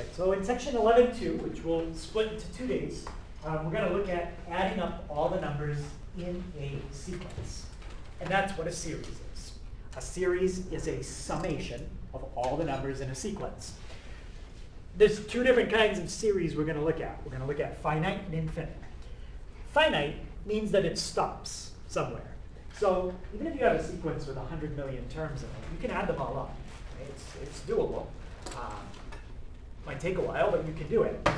right, so in section 11.2, which we'll split into 2 days, we're going to look at adding up all the numbers in a sequence. And that's what a series is. A series is a summation of all the numbers in a sequence. There's two different kinds of series we're going to look at. We're going to look at finite and infinite. Finite means that it stops somewhere. So even if you have a sequence with 100 million terms in it, you can add them all up. Right? It's doable. Might take a while, but you can do it.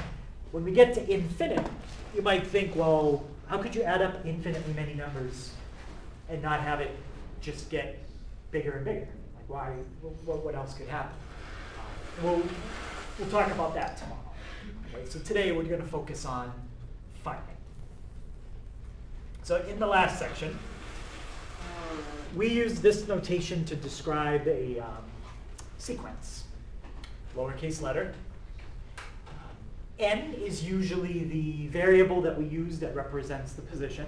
When we get to infinite, you might think, well, how could you add up infinitely many numbers and not have it just get bigger and bigger? Like, why? What else could happen? We'll talk about that tomorrow. Okay, so today we're going to focus on finite. So in the last section, we use this notation to describe a sequence. Lowercase letter. N is usually the variable that we use that represents the position.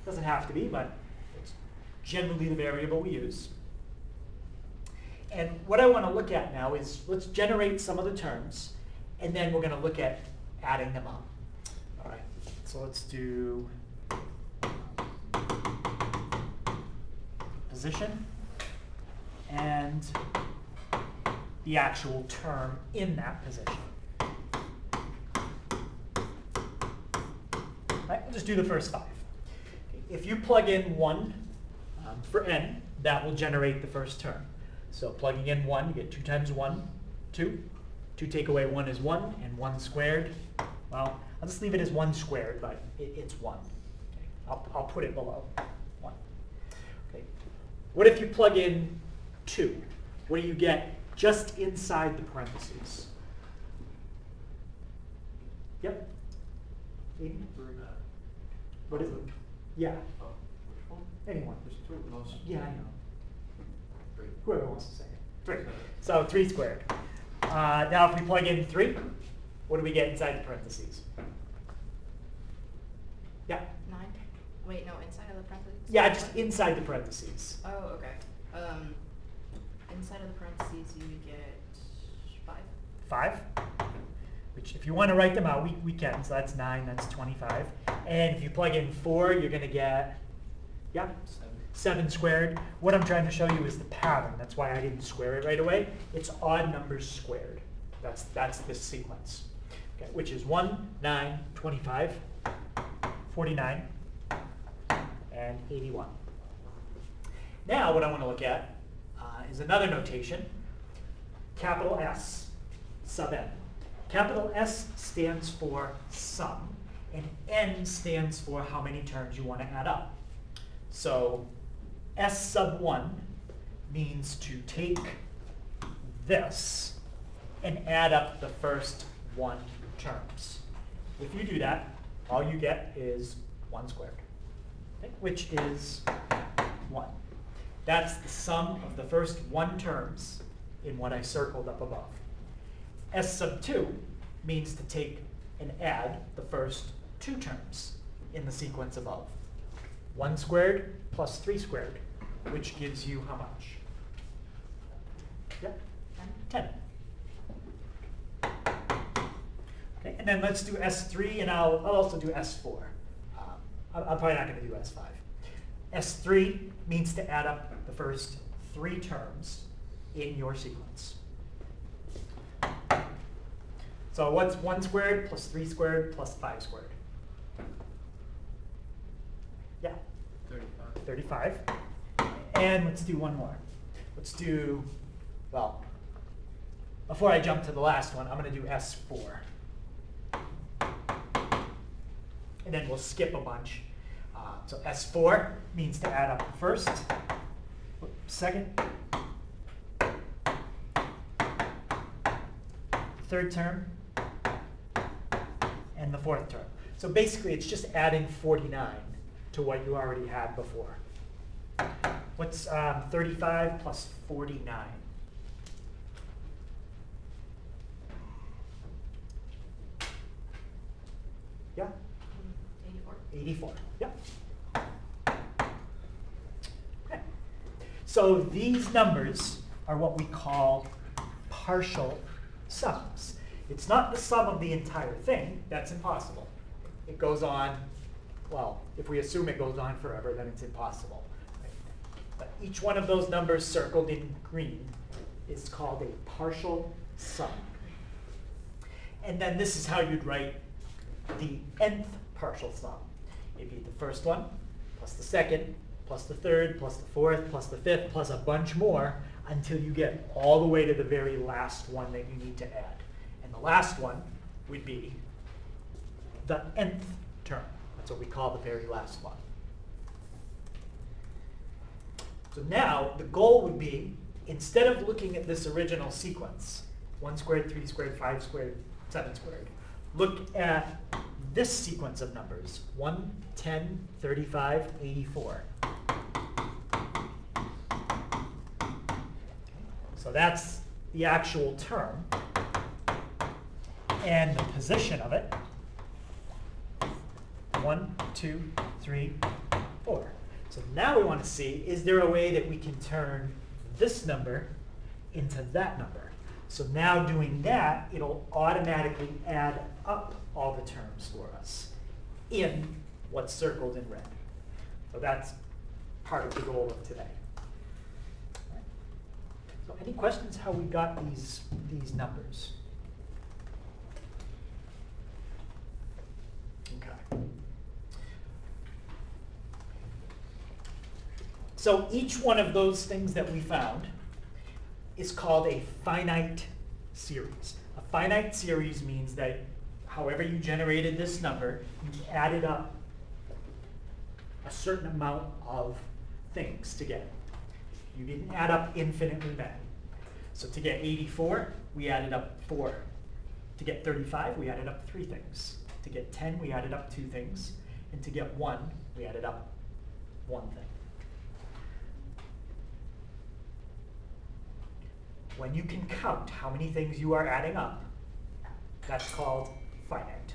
Doesn't have to be, but it's generally the variable we use. And what I want to look at now is let's generate some of the terms, and then we're going to look at adding them up. All right, so let's do position and the actual term in that position. Right, we'll just do the first 5. If you plug in 1 for n, that will generate the first term. So plugging in 1, you get 2 times 1, 2. 2 take away 1 is 1, and 1 squared. Well, I'll just leave it as 1 squared, but it's 1. Okay. I'll put it below 1. Okay. What if you plug in 2? What do you get just inside the parentheses? Yep. Aiden? What is it? Yeah. Which one? Anyone. There's 2 of those. Yeah, I know. 3. Whoever wants to say it. 3. So 3 squared. Now if we plug in 3, what do we get inside the parentheses? Yeah? 9. Wait, no, inside of the parentheses? Yeah, just inside the parentheses. Oh, okay. Inside of the parentheses, you would get 5. 5. Which, if you want to write them out, we can. So that's 9, that's 25. And if you plug in 4, you're going to get, yeah, 7 squared. What I'm trying to show you is the pattern. That's why I didn't square it right away. It's odd numbers squared. That's this sequence, okay, which is 1, 9, 25, 49, and 81. Now what I want to look at is another notation, capital S sub n. Capital S stands for sum, and n stands for how many terms you want to add up. So S sub 1 means to take this and add up the first 1 terms. If you do that, all you get is 1 squared, okay, which is 1. That's the sum of the first 1 terms in what I circled up above. S sub 2 means to take and add the first 2 terms in the sequence above. 1 squared plus 3 squared, which gives you how much? Yep, 10. Okay, and then let's do S3, and I'll also do S4. I'm probably not going to do S5. S3 means to add up the first 3 terms in your sequence. So what's 1 squared plus 3 squared plus 5 squared? Yeah. 35. And let's do one more. Let's do, well, before I jump to the last one, I'm going to do S4. And then we'll skip a bunch. So S4 means to add up the first, second, third term, and the 4th term. So basically it's just adding 49 to what you already had before. What's 35 plus 49? Yeah? 84. 84. Yep. Okay. So these numbers are what we call partial sums. It's not the sum of the entire thing. That's impossible. It goes on, well, if we assume it goes on forever, then it's impossible. Right? But each one of those numbers circled in green is called a partial sum. And then this is how you'd write the nth partial sum. It'd be the first one, plus the second, plus the third, plus the fourth, plus the fifth, plus a bunch more, until you get all the way to the very last one that you need to add. And the last one would be the nth term. That's what we call the very last one. So now the goal would be, instead of looking at this original sequence, 1 squared, 3 squared, 5 squared, 7 squared, look at this sequence of numbers, 1, 10, 35, 84. So that's the actual term. And the position of it, 1, 2, 3, 4. So now we want to see, is there a way that we can turn this number into that number? So now doing that, it'll automatically add up all the terms for us in what's circled in red. So that's part of the goal of today. Right. So any questions how we got these numbers? Okay. So each one of those things that we found is called a finite series. A finite series means that however you generated this number, you added up a certain amount of things to get it. You didn't add up infinitely many. So to get 84, we added up 4. To get 35, we added up 3 things. To get 10, we added up 2 things. And to get 1, we added up 1 thing. When you can count how many things you are adding up, that's called finite.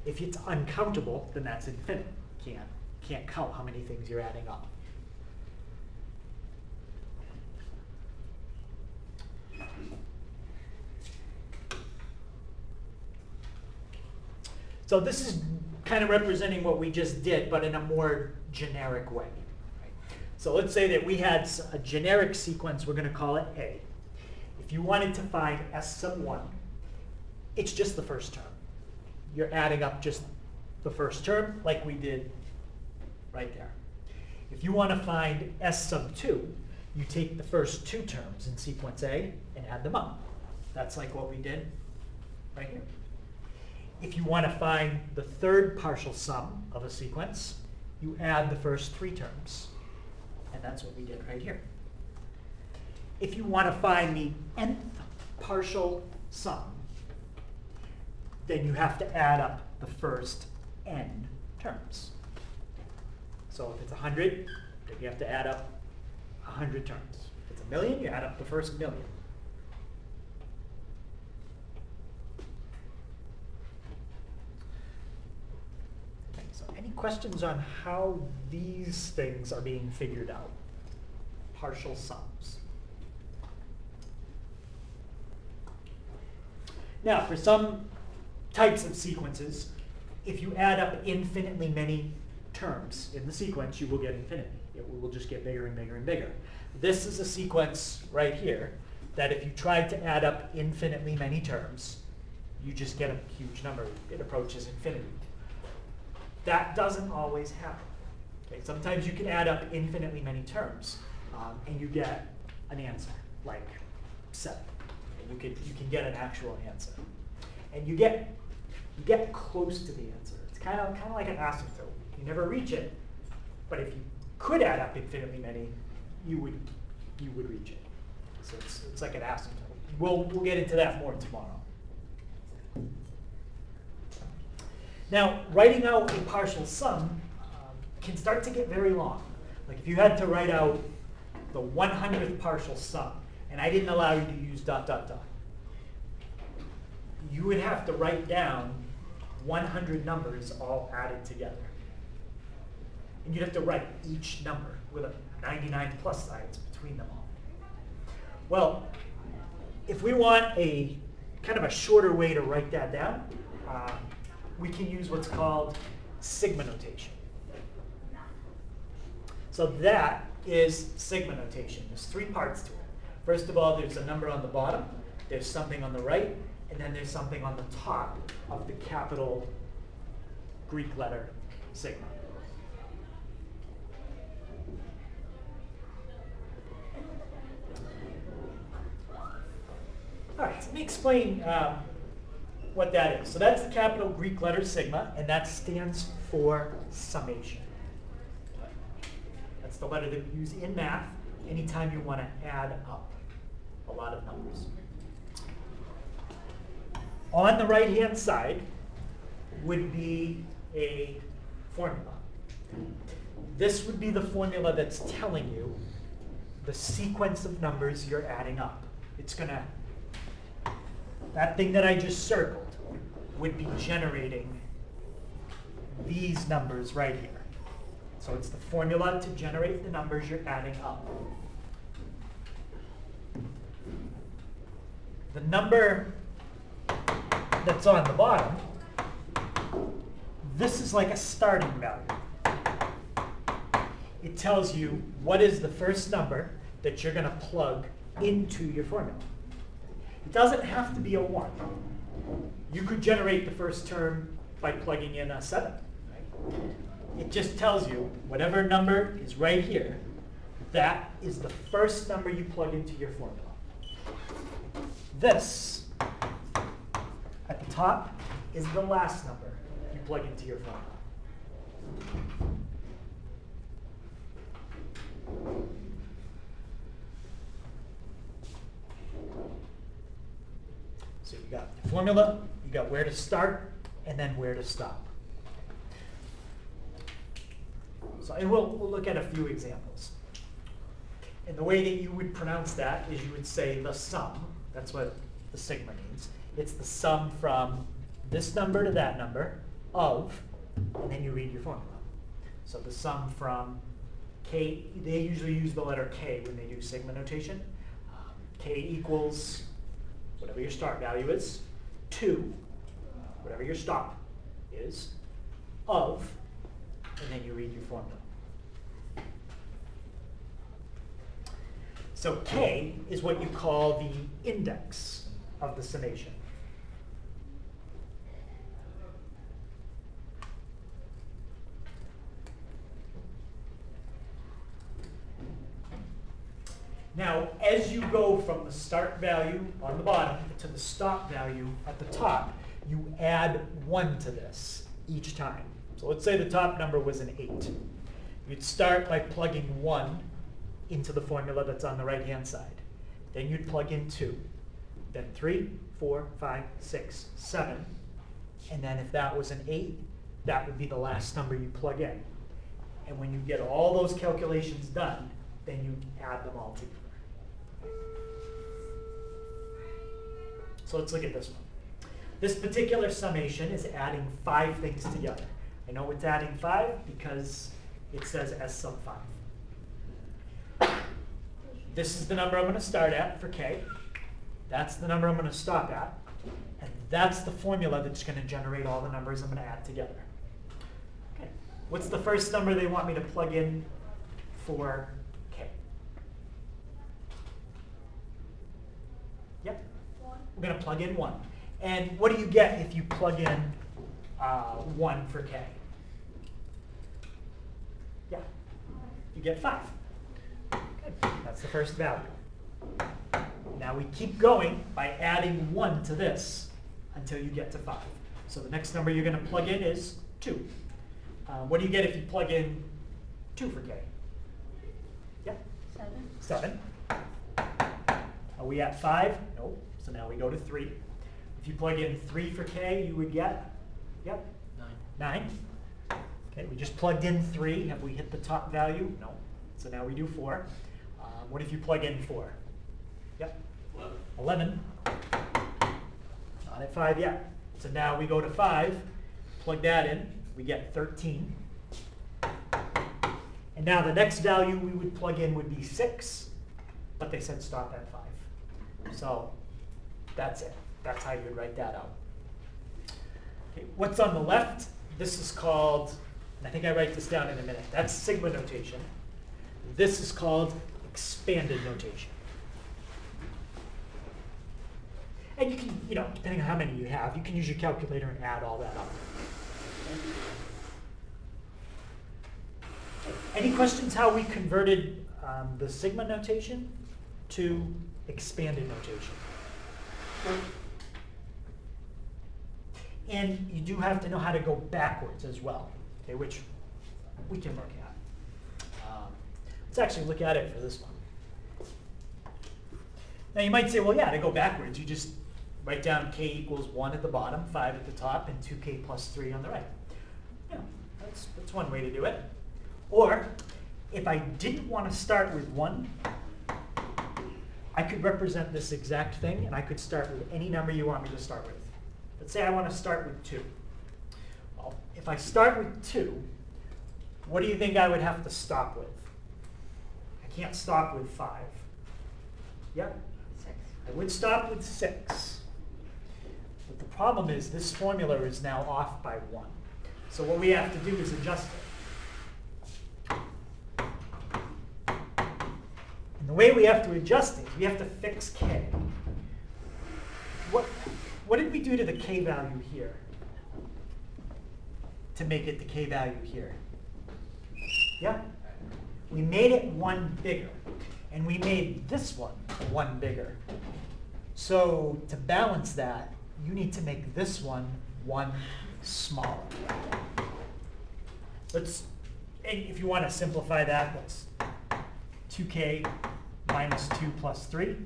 If it's uncountable, then that's infinite. Can't count how many things you're adding up. So this is kind of representing what we just did, but in a more generic way. Right? So let's say that we had a generic sequence, we're going to call it A. If you wanted to find S sub 1, it's just the first term. You're adding up just the first term like we did right there. If you want to find S sub 2, you take the first 2 terms in sequence A and add them up. That's like what we did right here. If you want to find the third partial sum of a sequence, you add the first 3 terms. And that's what we did right here. If you want to find the nth partial sum, then you have to add up the first n terms. So if it's 100, then you have to add up 100 terms. If it's 1,000,000, you add up the first 1,000,000. Okay, so any questions on how these things are being figured out? Partial sums. Now, for some types of sequences, if you add up infinitely many terms in the sequence, you will get infinity. It will just get bigger and bigger and bigger. This is a sequence right here that if you tried to add up infinitely many terms, you just get a huge number. It approaches infinity. That doesn't always happen. Okay, sometimes you can add up infinitely many terms, and you get an answer, like 7. You can get an actual answer, and you get close to the answer. It's kind of like an asymptote. You never reach it, but if you could add up infinitely many, you would reach it. So it's like an asymptote. We'll get into that more tomorrow. Now, writing out a partial sum can start to get very long. Like if you had to write out the 100th partial sum, and I didn't allow you to use ... You would have to write down 100 numbers all added together. And you'd have to write each number with a 99 plus signs between them all. Well, if we want a kind of a shorter way to write that down, we can use what's called sigma notation. So that is sigma notation. There's three parts to it. First of all, there's a number on the bottom, there's something on the right, and then there's something on the top of the capital Greek letter sigma. All right, so let me explain what that is. So that's the capital Greek letter sigma, and that stands for summation. That's the letter that we use in math anytime you want to add up a lot of numbers. On the right-hand side would be a formula. This would be the formula that's telling you the sequence of numbers you're adding up. It's going to, that thing that I just circled would be generating these numbers right here. So it's the formula to generate the numbers you're adding up. The number that's on the bottom, this is like a starting value. It tells you what is the first number that you're going to plug into your formula. It doesn't have to be a 1. You could generate the first term by plugging in a 7. Right? It just tells you whatever number is right here, that is the first number you plug into your formula. This, at the top, is the last number you plug into your formula. So you got your formula, you got where to start, and then where to stop. So, and we'll look at a few examples. And the way that you would pronounce that is you would say the sum. That's what the sigma means. It's the sum from this number to that number of, and then you read your formula. So the sum from k, they usually use the letter k when they do sigma notation. K equals whatever your start value is, 2, whatever your stop is, of, and then you read your formula. So k is what you call the index of the summation. Now, as you go from the start value on the bottom to the stop value at the top, you add 1 to this each time. So let's say the top number was an 8. You'd start by plugging 1 into the formula that's on the right-hand side. Then you'd plug in 2. Then 3, 4, 5, 6, 7. And then if that was an 8, that would be the last number you plug in. And when you get all those calculations done, then you add them all together. So let's look at this one. This particular summation is adding 5 things together. I know it's adding 5 because it says S sub 5. This is the number I'm going to start at for k. That's the number I'm going to stop at. And that's the formula that's going to generate all the numbers I'm going to add together. Okay. What's the first number they want me to plug in for k? Yep. We're going to plug in 1. And what do you get if you plug in 1 for k? Yeah, you get 5. Good. That's the first value. Now we keep going by adding 1 to this until you get to 5. So the next number you're going to plug in is 2. What do you get if you plug in 2 for k? Yeah? 7. Are we at 5? Nope. So now we go to 3. If you plug in 3 for k, you would get, yep, 9. Okay, we just plugged in 3. Have we hit the top value? No. So now we do 4. What if you plug in 4? Yep. 11. Not at 5 yet. So now we go to 5, plug that in, we get 13. And now the next value we would plug in would be 6, but they said stop at 5. So that's it. That's how you would write that out. Okay, what's on the left? This is called, and I think I write this down in a minute, that's sigma notation. This is called expanded notation. And you can, depending on how many you have, you can use your calculator and add all that up. Any questions how we converted the sigma notation to expanded notation? And you do have to know how to go backwards as well, okay, which we can look at. Let's actually look at it for this one. Now you might say, well, yeah, to go backwards, you just write down k equals 1 at the bottom, 5 at the top, and 2k plus 3 on the right. Yeah, that's one way to do it. Or, if I didn't want to start with 1, I could represent this exact thing, and I could start with any number you want me to start with. Let's say I want to start with 2. Well, if I start with 2, what do you think I would have to stop with? I can't stop with 5. Yep. 6. I would stop with 6. But the problem is this formula is now off by 1. So what we have to do is adjust it. And the way we have to adjust it is we have to fix k. What did we do to the k value here to make it the k value here? Yeah? We made it 1 bigger. And we made this one bigger. So to balance that, you need to make this one smaller. And if you want to simplify that, that's 2k minus 2 plus 3,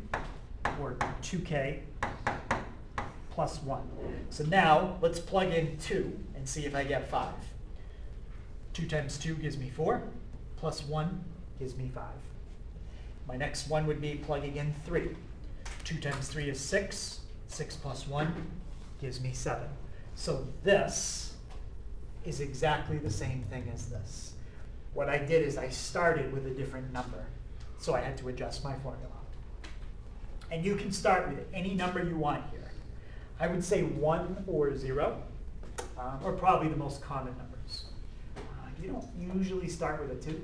or 2k plus 1. So now let's plug in 2 and see if I get 5. 2 times 2 gives me 4, plus 1 gives me 5. My next one would be plugging in 3. 2 times 3 is 6. 6 plus 1 gives me 7. So this is exactly the same thing as this. What I did is I started with a different number. So I had to adjust my formula. And you can start with any number you want here. I would say 1 or 0 are probably the most common numbers. You don't usually start with a 2,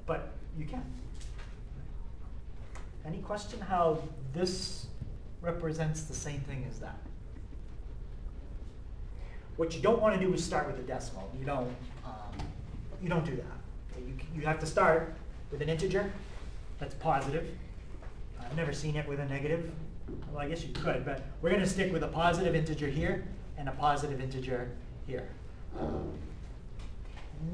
but you can. Any question how this represents the same thing as that? What you don't want to do is start with a decimal. You don't do that. You have to start with an integer that's positive. I've never seen it with a negative. Well, I guess you could, but we're going to stick with a positive integer here and a positive integer here.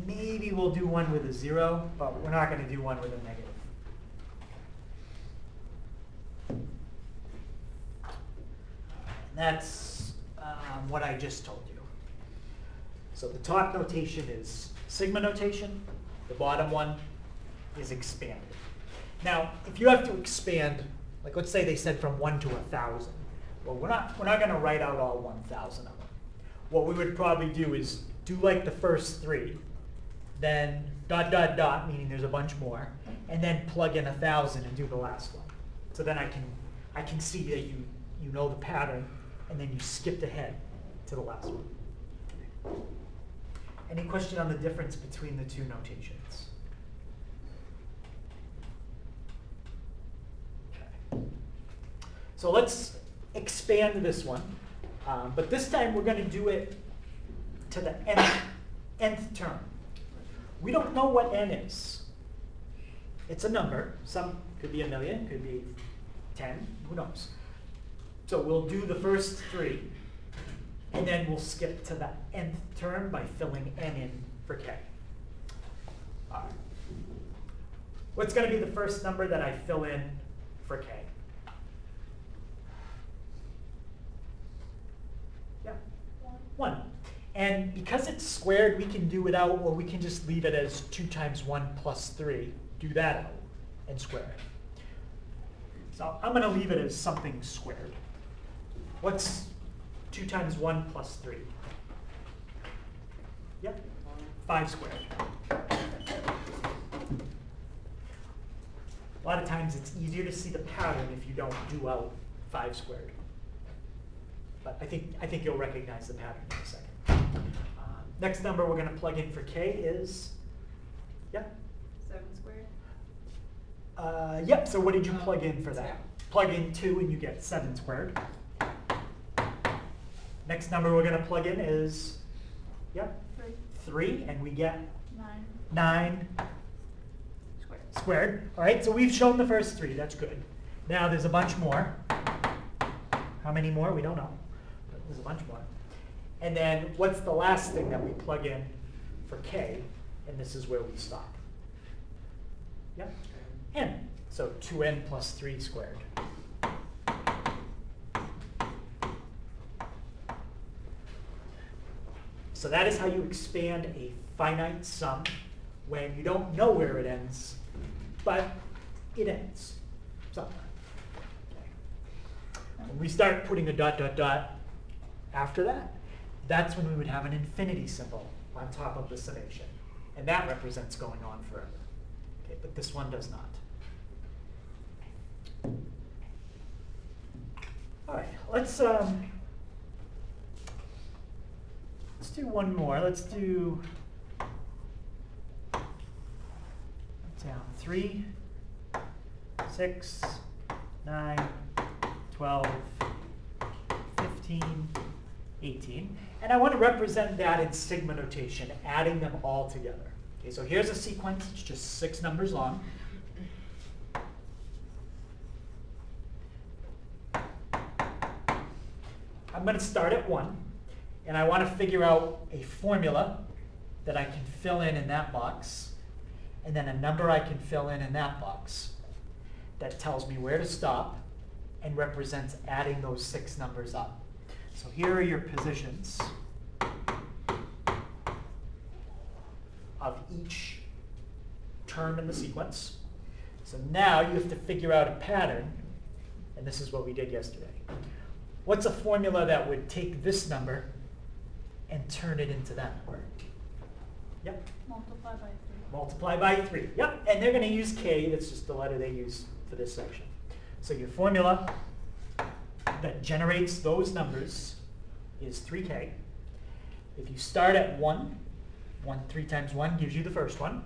Maybe we'll do one with a 0, but we're not going to do one with a negative. That's what I just told you. So the top notation is sigma notation. The bottom one is expanded. Now, if you have to expand, like let's say they said from 1 to 1,000. Well, we're not going to write out all 1,000 of them. What we would probably do is do like the first 3, then ... meaning there's a bunch more, and then plug in 1,000 and do the last one. So then I can see that you know the pattern, and then you skipped ahead to the last one. Any question on the difference between the two notations? Okay. So let's expand this one, but this time we're going to do it to the nth term. We don't know what n is. It's a number. Some could be 1,000,000, could be 10, who knows. So we'll do the first 3, and then we'll skip to the nth term by filling n in for k. All right. What's going to be the first number that I fill in for k? Yeah, 1. And because it's squared, we can do it out, or we can just leave it as 2 times 1 plus 3. Do that out and square it. So I'm going to leave it as something squared. What's 2 times 1 plus 3? Yep, 5 squared. A lot of times it's easier to see the pattern if you don't do out 5 squared. but I think you'll recognize the pattern in a second. Next number we're going to plug in for k is, yeah? 7 squared. Yep, so what did you plug in for that? 2. Plug in 2 and you get 7 squared. Next number we're going to plug in is, yep, 3, and we get 9 squared. All right, so we've shown the first 3. That's good. Now there's a bunch more. How many more? We don't know. But there's a bunch more. And then what's the last thing that we plug in for k? And this is where we stop. Yeah? N. So 2n plus 3 squared. So that is how you expand a finite sum when you don't know where it ends, but it ends somewhere. Okay. When we start putting a dot, dot, dot after that, that's when we would have an infinity symbol on top of the summation. And that represents going on forever. Okay, but this one does not. All right, let's do one more. Let's do 3, 6, 9, 12, 15, 18. And I want to represent that in sigma notation, adding them all together. Okay, so here's a sequence. It's just 6 numbers long. I'm going to start at 1, and I want to figure out a formula that I can fill in that box, and then a number I can fill in that box that tells me where to stop and represents adding those 6 numbers up. So here are your positions of each term in the sequence. So now you have to figure out a pattern, and this is what we did yesterday. What's a formula that would take this number and turn it into that number? Yep. Multiply by 3. Multiply by 3. Yep. And they're going to use k. That's just the letter they use for this section. So your formula that generates those numbers is 3k. If you start at 1, 3 times 1 gives you the first one.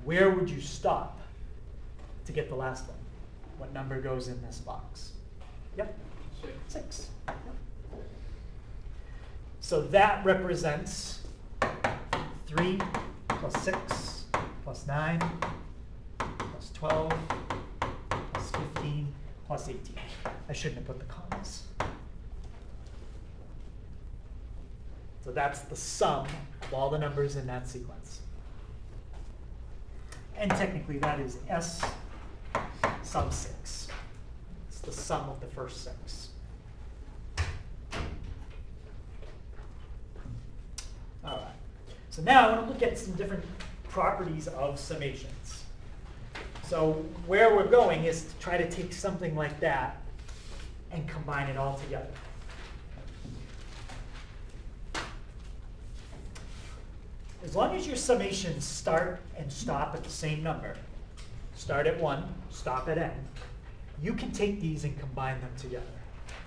Where would you stop to get the last one? What number goes in this box? Yep. 6. Yep. So that represents 3 plus 6 plus 9 plus 12 plus 15 plus 18. I shouldn't have put the commas. So that's the sum of all the numbers in that sequence. And technically that is S sub 6. It's the sum of the first 6. All right. So now I want to look at some different properties of summations. So where we're going is to try to take something like that and combine it all together. As long as your summations start and stop at the same number, start at 1, stop at n, you can take these and combine them together.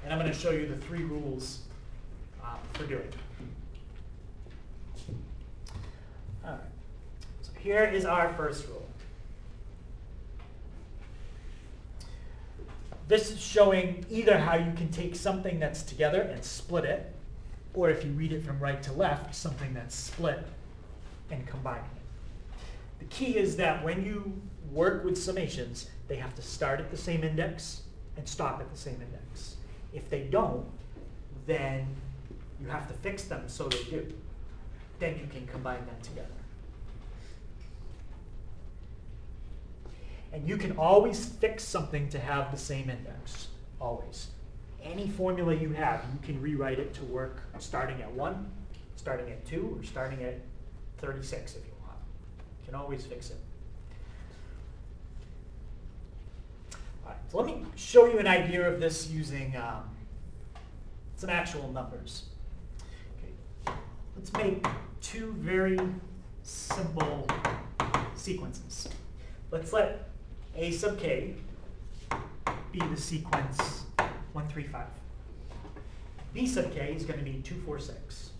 And I'm going to show you the 3 rules for doing it. All right. So here is our first rule. This is showing either how you can take something that's together and split it, or if you read it from right to left, something that's split and combining it. The key is that when you work with summations, they have to start at the same index and stop at the same index. If they don't, then you have to fix them so they do. Then you can combine them together. And you can always fix something to have the same index, always. Any formula you have, you can rewrite it to work starting at 1, starting at 2, or starting at 36 if you want. You can always fix it. All right, so let me show you an idea of this using some actual numbers. Okay. Let's make 2 very simple sequences. Let's let A sub k be the sequence 1, 3, 5. B sub k is going to be 2, 4, 6.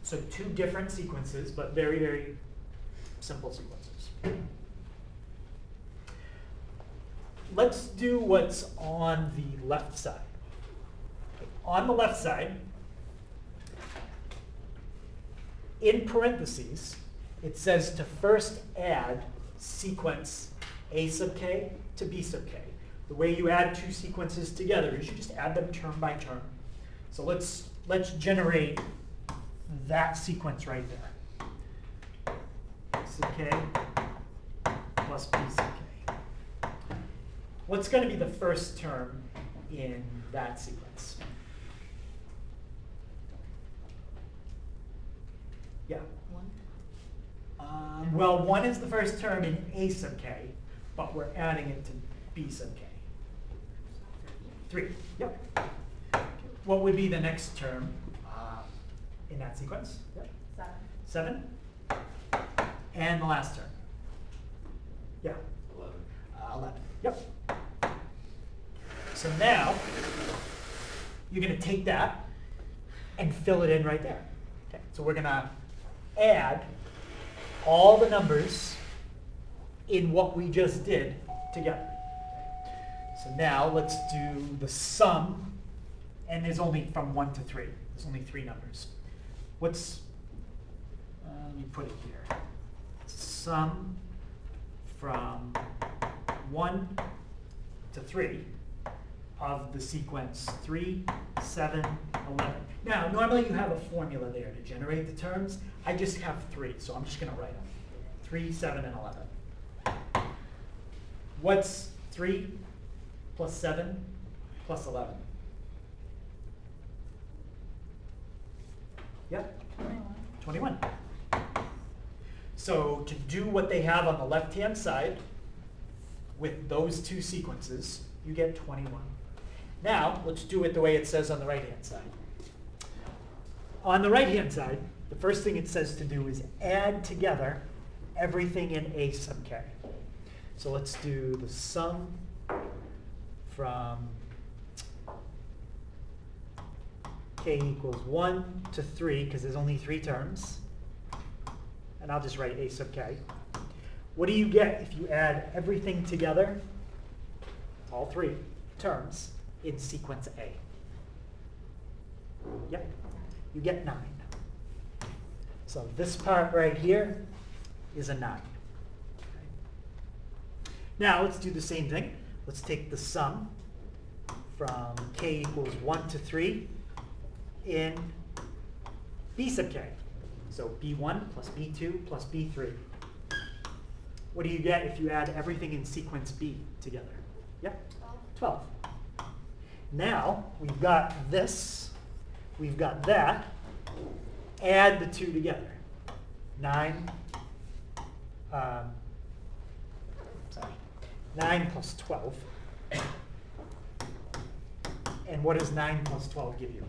So two different sequences, but very, very simple sequences. Let's do what's on the left side. On the left side, in parentheses, it says to first add sequence A sub k to B sub k. The way you add two sequences together is you just add them term by term. So let's generate that sequence right there. A sub k plus B sub k. What's going to be the first term in that sequence? Yeah. 1. Well, 1 is the first term in A sub k, but we're adding it to B sub k. 3. Yep. What would be the next term in that sequence? Yep. 7. 7. And the last term? Yeah. 11. 11. Yep. So now, you're going to take that and fill it in right there. Okay. So we're going to add all the numbers in what we just did together. So now let's do the sum, and there's only from 1 to 3. There's only 3 numbers. What's, let me put it here. Sum from 1 to 3 of the sequence 3, 7, 11. Now, normally you have a formula there to generate the terms. I just have 3, so I'm just going to write them. 3, 7, and 11. What's 3 plus 7 plus 11? Yep. 21. So to do what they have on the left-hand side with those two sequences, you get 21. Now, let's do it the way it says on the right-hand side. On the right-hand side, the first thing it says to do is add together everything in A sub k. So let's do the sum from k equals 1 to 3, because there's only 3 terms. And I'll just write A sub k. What do you get if you add everything together, all 3 terms, in sequence A? Yep, you get 9. So this part right here is a 9. Okay. Now let's do the same thing. Let's take the sum from k equals 1 to 3 in B sub k. So B1 plus B2 plus B3. What do you get if you add everything in sequence B together? Yep, 12. Now, we've got this, we've got that. Add the two together. 9, 9 plus 12. And what does 9 plus 12 give you?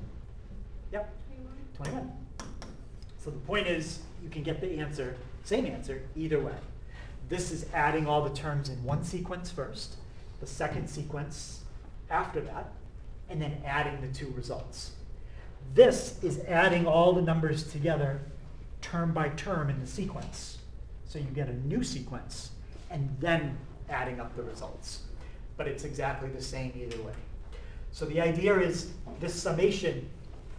Yep, 21. So the point is, you can get the answer, same answer, either way. This is adding all the terms in one sequence first, the second sequence after that, and then adding the two results. This is adding all the numbers together term by term in the sequence. So you get a new sequence, and then adding up the results. But it's exactly the same either way. So the idea is this summation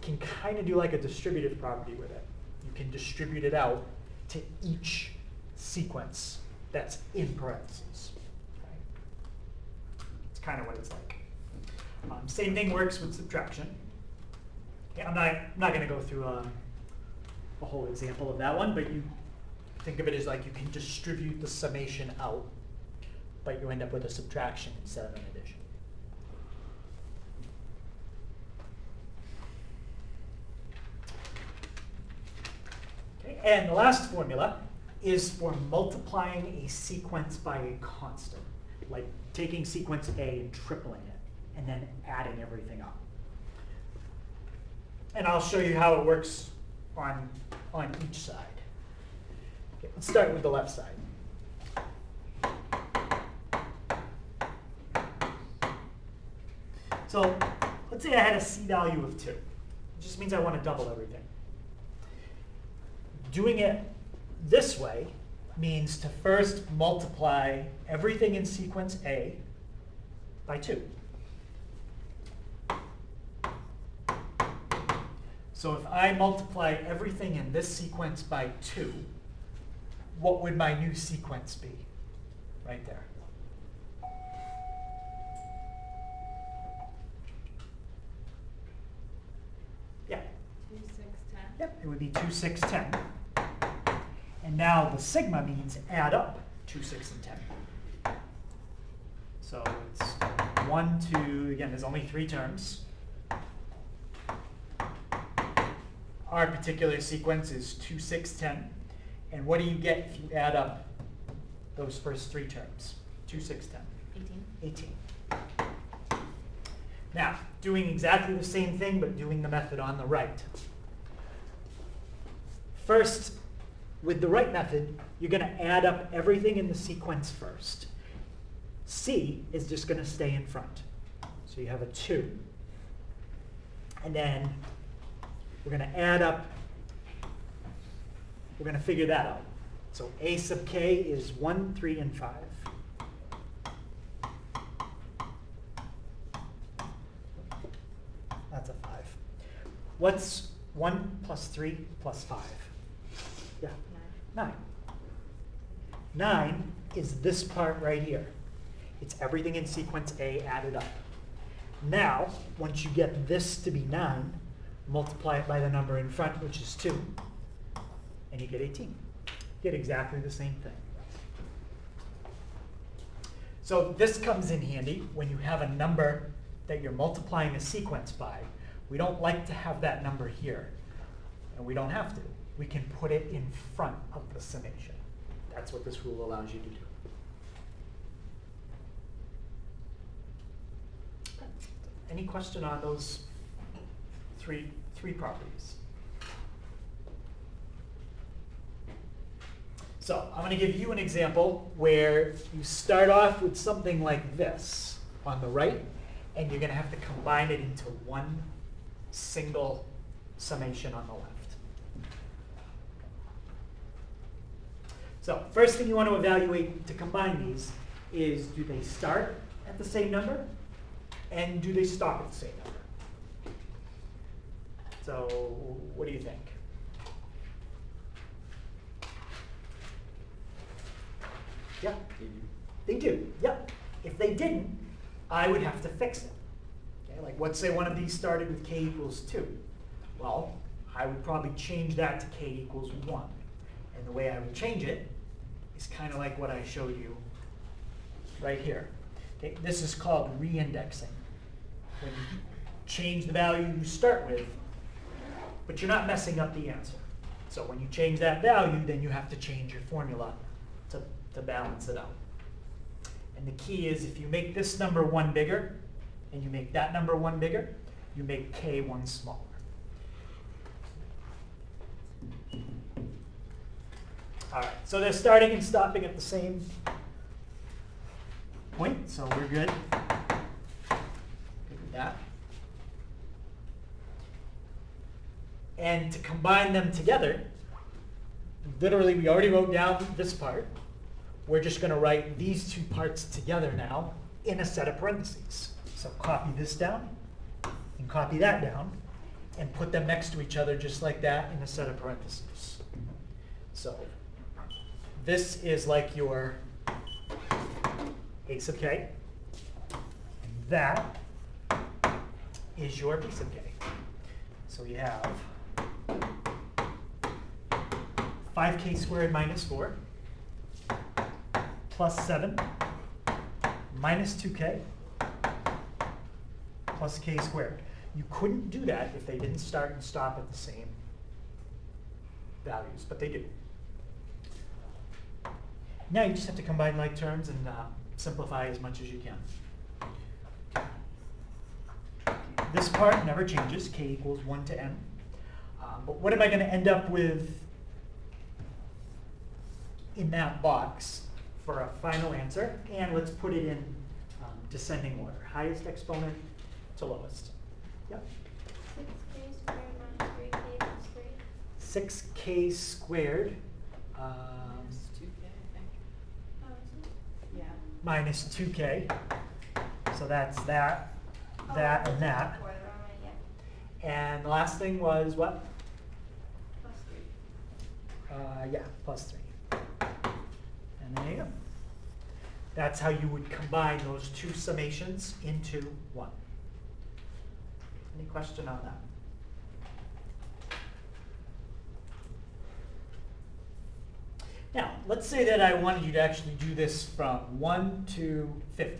can kind of do like a distributive property with it. You can distribute it out to each sequence that's in parentheses. Okay? It's kind of what it's like. Same thing works with subtraction. Okay, I'm not going to go through a whole example of that one, but you think of it as like you can distribute the summation out, but you end up with a subtraction instead of an addition. Okay, and the last formula is for multiplying a sequence by a constant, like taking sequence A and tripling it, and then adding everything up. And I'll show you how it works on each side. Okay, let's start with the left side. So let's say I had a C value of 2. It just means I want to double everything. Doing it this way means to first multiply everything in sequence A by 2. So if I multiply everything in this sequence by 2, what would my new sequence be? Right there. Yeah. 2, 6, 10. Yep, it would be 2, 6, 10. And now the sigma means add up 2, 6, and 10. So it's 1, 2, again, there's only 3 terms. Our particular sequence is 2, 6, 10. And what do you get if you add up those first 3 terms? 2, 6, 10. 18. 18. Now, doing exactly the same thing, but doing the method on the right. First, with the right method, you're going to add up everything in the sequence first. C is just going to stay in front. So you have a 2. And then we're going to add up, we're going to figure that out. So A sub k is 1, 3, and 5. That's a 5. What's 1 plus 3 plus 5? Yeah, 9. 9 is this part right here. It's everything in sequence A added up. Now, once you get this to be 9, multiply it by the number in front, which is 2, and you get 18. You get exactly the same thing. So this comes in handy when you have a number that you're multiplying a sequence by. We don't like to have that number here, and we don't have to. We can put it in front of the summation. That's what this rule allows you to do. Any question on those three properties? So I'm going to give you an example where you start off with something like this on the right, and you're going to have to combine it into one single summation on the left. So first thing you want to evaluate to combine these is, do they start at the same number? And do they stop at the same number? So what do you think? Yeah, they do. Yep. If they didn't, I would have to fix it. Okay, like let's say one of these started with k equals 2. Well, I would probably change that to k equals 1. And the way I would change it is kind of like what I showed you right here. Okay, this is called reindexing. When you change the value you start with, but you're not messing up the answer. So when you change that value, then you have to change your formula to balance it out. And the key is, if you make this number 1 bigger, and you make that number 1 bigger, you make k 1 smaller. All right, so they're starting and stopping at the same point, so we're good. Good with that. And to combine them together, literally we already wrote down this part. We're just going to write these two parts together now in a set of parentheses. So copy this down and copy that down and put them next to each other just like that in a set of parentheses. So this is like your a sub k. And that is your b sub k. So we have 5k squared minus 4 plus 7 minus 2k plus k squared. You couldn't do that if they didn't start and stop at the same values, but they do. Now you just have to combine like terms and simplify as much as you can. This part never changes, k equals 1 to n. But what am I going to end up with in that box for a final answer? And let's put it in descending order. Highest exponent to lowest. Yep. 6k squared minus 3k plus 3. 6k squared Minus 2K, I think. Oh, is it? Yeah. minus 2k. So that's that, Oh, that, I and did that. before, the wrong way, yeah. And the last thing was what? Plus 3. Yeah, plus 3. And there you go. That's how you would combine those two summations into one. Any question on that? Now, let's say that I wanted you to actually do this from 1 to 50.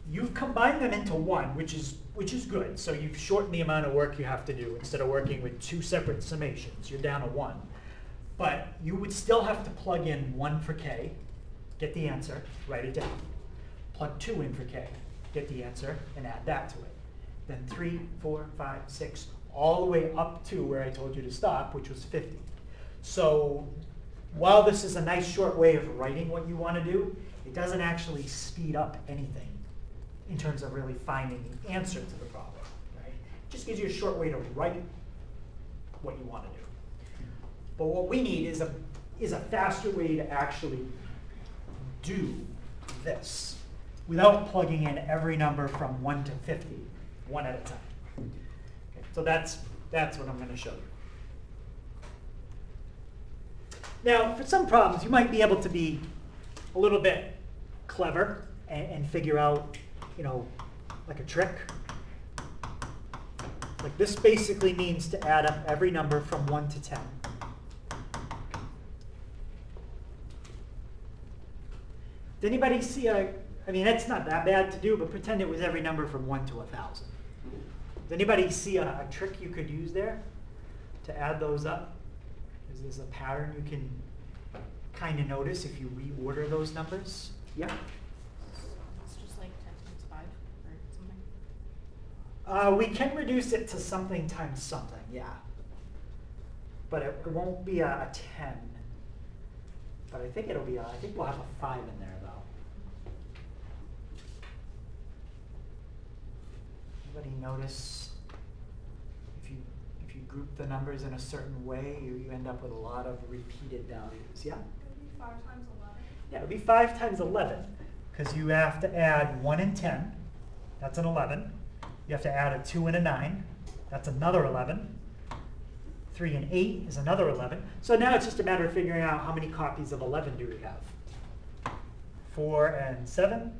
You've combined them into one, which is good. So you've shortened the amount of work you have to do. Instead of working with two separate summations, you're down to one. But you would still have to plug in 1 for k, get the answer, write it down. Plug 2 in for k, get the answer, and add that to it. Then 3, 4, 5, 6, all the way up to where I told you to stop, which was 50. So while this is a nice short way of writing what you want to do, it doesn't actually speed up anything in terms of really finding the answer to the problem. Right? It just gives you a short way to write what you want to do. But what we need is a faster way to actually do this without plugging in every number from 1 to 50, one at a time. Okay, so that's what I'm going to show you. Now, for some problems, you might be able to be a little bit clever and figure out, like a trick. Like this basically means to add up every number from 1 to 10. Did anybody see I mean, that's not that bad to do, but pretend it was every number from 1 to 1,000. Does anybody see a trick you could use there to add those up? Is this a pattern you can kind of notice if you reorder those numbers? Yeah? It's just like 10 times 5 or something. We can reduce it to something times something, yeah. But it won't be a 10. But I think it'll be I think we'll have a 5 in there though. Anybody notice if you group the numbers in a certain way, you end up with a lot of repeated values, yeah? It would be 5 times 11. Yeah, it would be 5 times 11, because you have to add 1 and 10, that's an 11. You have to add a 2 and a 9, that's another 11. 3 and 8 is another 11. So now it's just a matter of figuring out how many copies of 11 do we have. 4 and 7,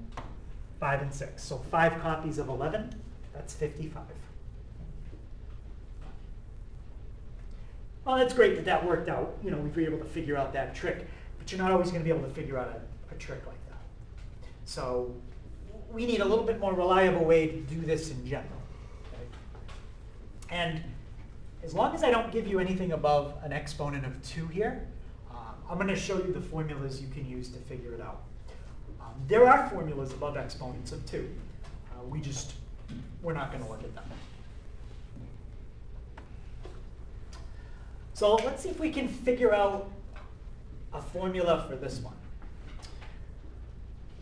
5 and 6. So 5 copies of 11, that's 55. Well, that's great that worked out. We were able to figure out that trick. But you're not always going to be able to figure out a trick like that. So we need a little bit more reliable way to do this in general. Okay? And as long as I don't give you anything above an exponent of 2 here, I'm going to show you the formulas you can use to figure it out. There are formulas above exponents of 2. We're not going to look at them. So let's see if we can figure out a formula for this one.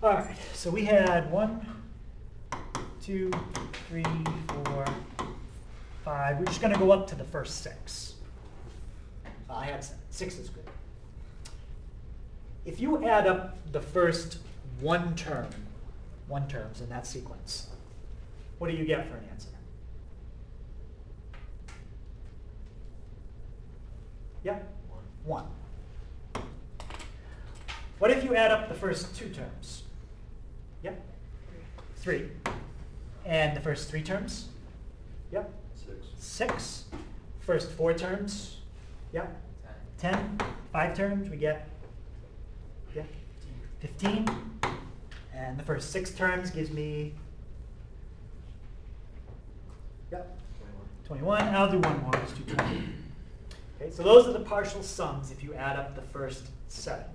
All right, so we had 1, 2, 3, 4, 5. We're just going to go up to the first 6. I had 7. 6 is good. If you add up the first one terms in that sequence, what do you get for an answer? Yeah? 1. What if you add up the first 2 terms? Yep. 3. And the first 3 terms? Yep. 6. First 4 terms? Yep. 10. 5 terms, we get 15. And the first 6 terms gives me 21. And I'll do one more, let's do 20. Okay, so those are the partial sums if you add up the first 7.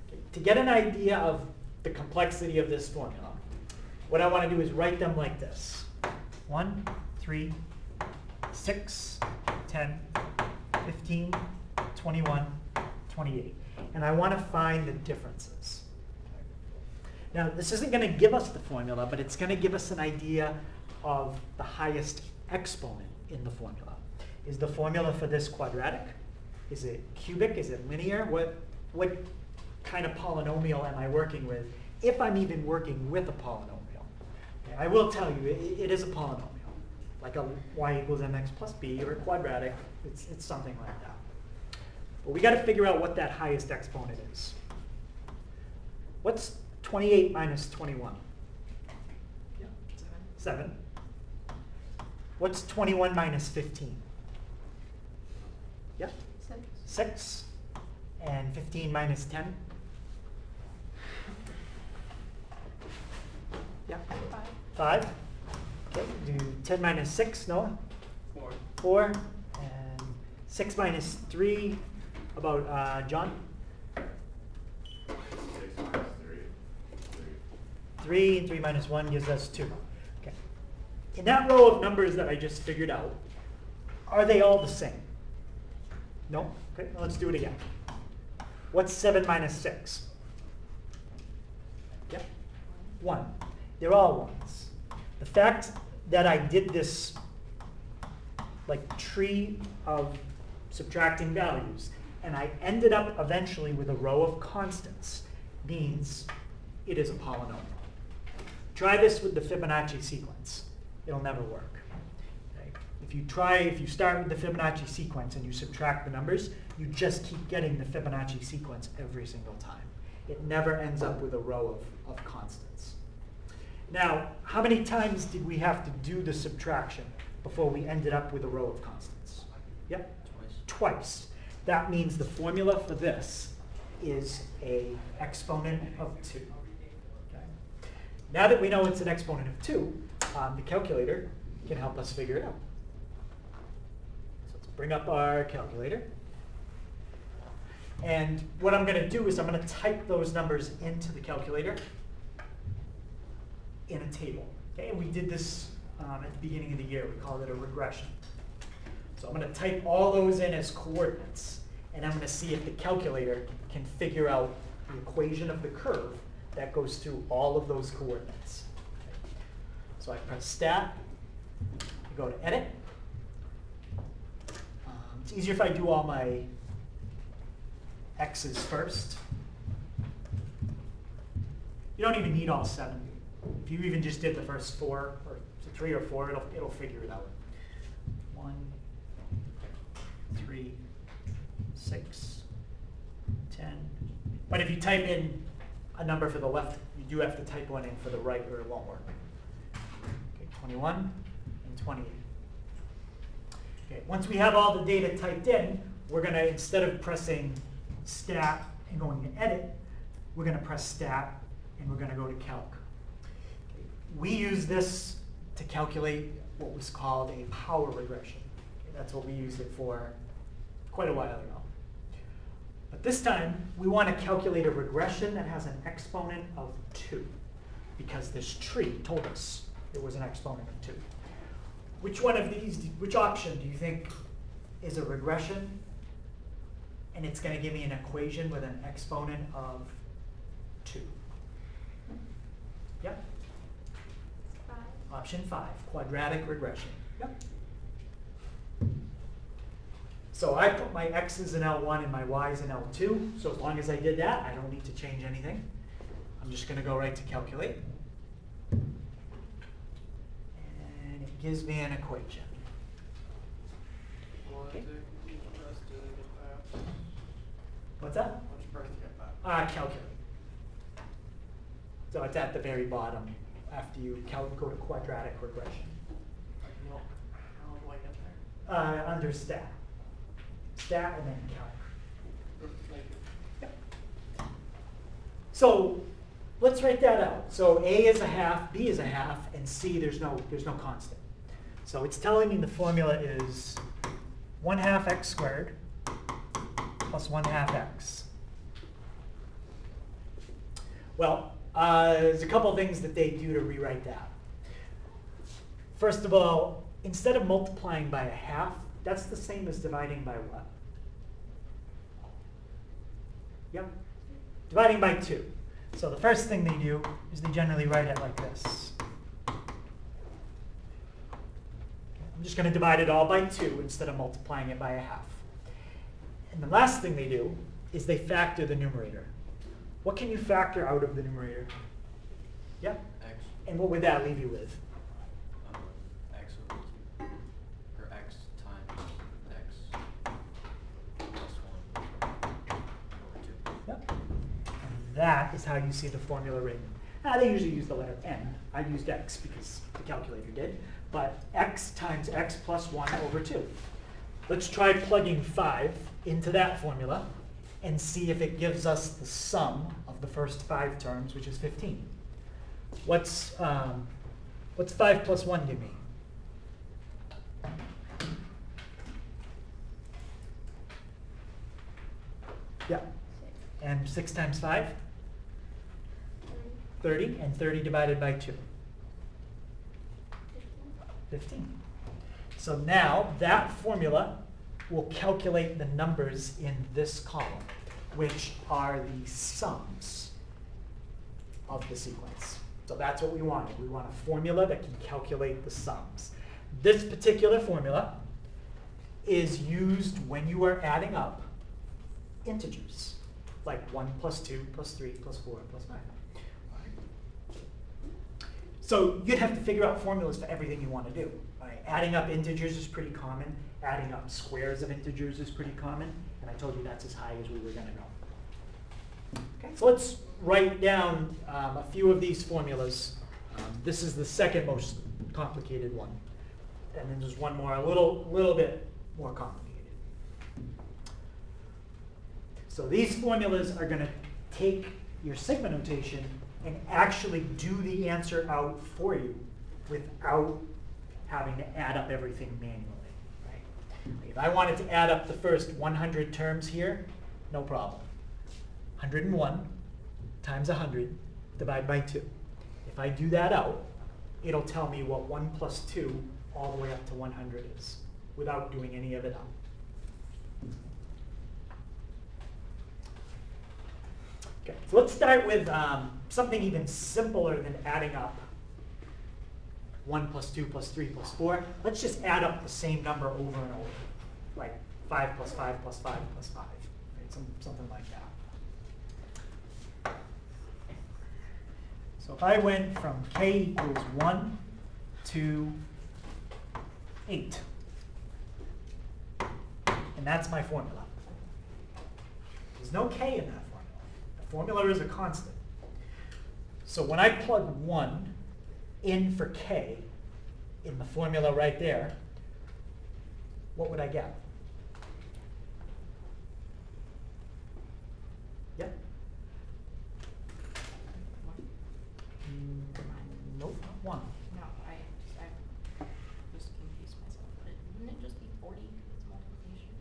Okay, to get an idea of the complexity of this formula, what I want to do is write them like this. 1, 3, 6, 10, 15, 21, 28. And I want to find the differences. Now, this isn't going to give us the formula, but it's going to give us an idea of the highest exponent in the formula. Is the formula for this quadratic? Is it cubic? Is it linear? What kind of polynomial am I working with, if I'm even working with a polynomial? Okay, I will tell you, it is a polynomial, like a y equals mx plus b, or a quadratic. It's something like that. But we got to figure out what that highest exponent is. What's 28 minus 21? Yeah, 7. What's 21 minus 15? Yeah? 6. 6. And 15 minus 10? Yeah? 5. 5. Okay, do 10 minus 6, Noah? 4. 4. And 6 minus 3, about John? 6 minus 3. 3, and 3 minus 1 gives us 2. Okay. In that row of numbers that I just figured out, are they all the same? No? Okay, well, let's do it again. What's 7 minus 6? Yep, 1. They're all 1s. The fact that I did this like tree of subtracting values, and I ended up eventually with a row of constants, means it is a polynomial. Try this with the Fibonacci sequence. It'll never work. Okay? If you start with the Fibonacci sequence and you subtract the numbers, you just keep getting the Fibonacci sequence every single time. It never ends up with a row of constants. Now, how many times did we have to do the subtraction before we ended up with a row of constants? Yep? Twice. That means the formula for this is a exponent of 2. Okay? Now that we know it's an exponent of 2, the calculator can help us figure it out. So let's bring up our calculator. And what I'm going to do is I'm going to type those numbers into the calculator in a table. Okay? And we did this at the beginning of the year. We called it a regression. So I'm going to type all those in as coordinates, and I'm going to see if the calculator can figure out the equation of the curve that goes through all of those coordinates. Okay. So I press Stat, I go to Edit. It's easier if I do all my x's first. You don't even need all 7. If you even just did the first 4, or 3 or 4, it'll figure it out. 1, 3, 6, 10. But if you type in a number for the left, you do have to type one in for the right, or it won't work. Okay, 21 and 28. Okay, once we have all the data typed in, we're going to, instead of pressing Stat and going to Edit, we're going to press Stat and we're going to go to Calc. Okay, we use this to calculate what was called a power regression. Okay, that's what we used it for quite a while ago. But this time, we want to calculate a regression that has an exponent of 2, because this tree told us it was an exponent of 2. Which one of these, which option do you think is a regression, and it's going to give me an equation with an exponent of 2? Yep. 5. Option 5, quadratic regression. Yep. So I put my x's in L1 and my y's in L2. So as long as I did that, I don't need to change anything. I'm just going to go right to calculate. And it gives me an equation. Okay. What's that? Calculate. So it's at the very bottom after you go to quadratic regression. How do I get there? Under Stat. Stat and then Calc. Yep. So let's write that out. So A is a half, B is a half, and C there's no constant. So it's telling me the formula is 1/2 x squared plus 1/2 x. Well, there's a couple things that they do to rewrite that. First of all, instead of multiplying by a half, that's the same as dividing by what? Yep. Dividing by 2. So the first thing they do is they generally write it like this. I'm just going to divide it all by 2 instead of multiplying it by a half. And the last thing they do is they factor the numerator. What can you factor out of the numerator? Yeah? X. And what would that leave you with? X over 2. Or X times X plus 1 over 2. Yep. And that is how you see the formula written. Now, they usually use the letter n. I used x because the calculator did. But x times x plus 1 over 2. Let's try plugging 5 into that formula and see if it gives us the sum of the first 5 terms, which is 15. What's 5 plus 1 give me? Yeah. 6. And 6 times 5? 30. And 30 divided by 2? 15. So now that formula will calculate the numbers in this column, which are the sums of the sequence. So that's what we wanted. We want a formula that can calculate the sums. This particular formula is used when you are adding up integers, like 1 plus 2 plus 3 plus 4 plus 5. So you'd have to figure out formulas for everything you want to do. Right? Adding up integers is pretty common. Adding up squares of integers is pretty common. And I told you that's as high as we were going to go. Okay, so let's write down a few of these formulas. This is the second most complicated one. And then there's one more, a little bit more complicated. So these formulas are going to take your sigma notation and actually do the answer out for you without having to add up everything manually. Right? If I wanted to add up the first 100 terms here, no problem. 101 times 100 divided by 2. If I do that out, it'll tell me what 1 plus 2 all the way up to 100 is without doing any of it up. Okay, so let's start with something even simpler than adding up 1 plus 2 plus 3 plus 4. Let's just add up the same number over and over, like 5 plus 5 plus 5 plus 5, right? Something like that. So if I went from k equals 1 to 8, and that's my formula. There's no k in that formula. The formula is a constant. So when I plug 1 in for k in the formula right there, what would I get? Yeah? Nope, not 1. No, I just confused myself. But wouldn't it just be 40 because it's multiplication?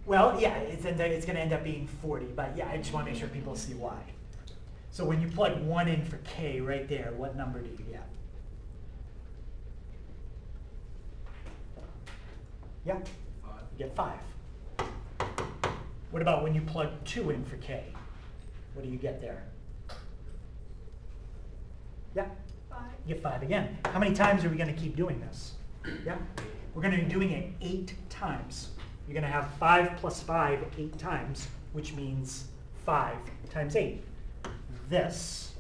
Well, yeah, it's going to end up being 40, but yeah, I just want to make sure people see why. So when you plug 1 in for k right there, what number do you get? Yeah, 5. you get 5. What about when you plug 2 in for k? What do you get there? Yeah, 5. you get 5 again. How many times are we going to keep doing this? Yeah, we're going to be doing it 8 times. You're going to have 5 plus 5 8 times, which means 5 times 8. This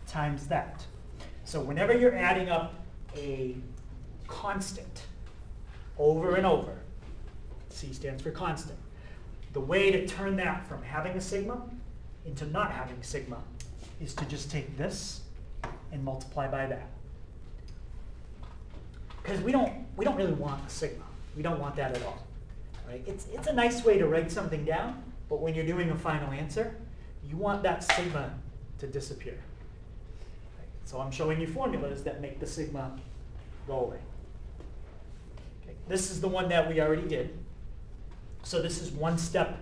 times that. So whenever you're adding up a constant over and over, C stands for constant, the way to turn that from having a sigma into not having sigma is to just take this and multiply by that. Because we don't really want a sigma. We don't want that at all. Right? It's a nice way to write something down, but when you're doing a final answer, you want that sigma to disappear. Right? So I'm showing you formulas that make the sigma go away. Okay. This is the one that we already did. So this is one step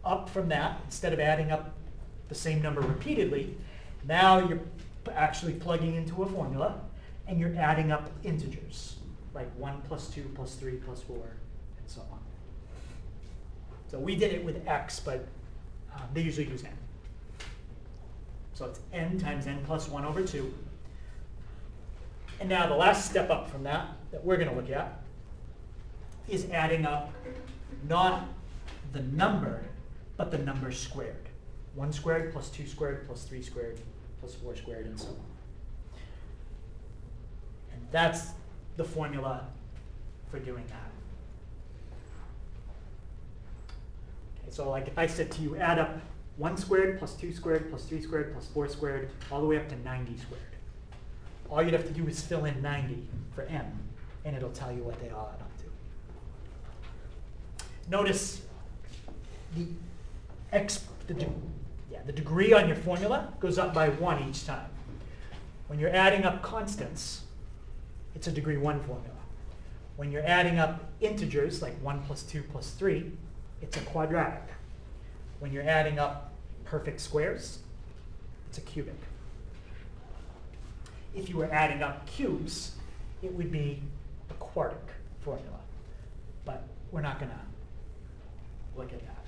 up from that. Instead of adding up the same number repeatedly, now you're actually plugging into a formula and you're adding up integers, like 1 plus 2 plus 3 plus 4, and so on. So we did it with x, but they usually use n. So it's n times n plus 1 over 2. And now the last step up from that we're going to look at is adding up not the number, but the number squared. 1 squared plus 2 squared plus 3 squared plus 4 squared and so on. And that's the formula for doing that. Okay, so like if I said to you, add up 1 squared plus 2 squared plus 3 squared plus 4 squared all the way up to 90 squared. All you'd have to do is fill in 90 for m, and it'll tell you what they all add up to. Notice the degree on your formula goes up by 1 each time. When you're adding up constants, it's a degree 1 formula. When you're adding up integers, like 1 plus 2 plus 3, it's a quadratic. When you're adding up perfect squares, it's a cubic. If you were adding up cubes, it would be a quartic formula. But we're not going to look at that.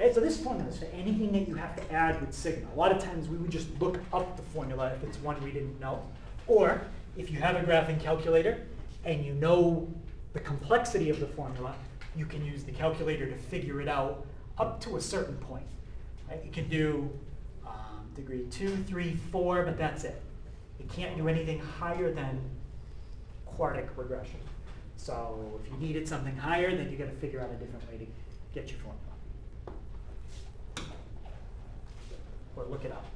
Okay, so this formula is for anything that you have to add with sigma. A lot of times we would just look up the formula if it's one we didn't know. Or if you have a graphing calculator and you know the complexity of the formula, you can use the calculator to figure it out up to a certain point. Right? You can do degree 2, 3, 4, but that's it. You can't do anything higher than quartic regression. So if you needed something higher, then you got to figure out a different way to get your formula. Or look it up.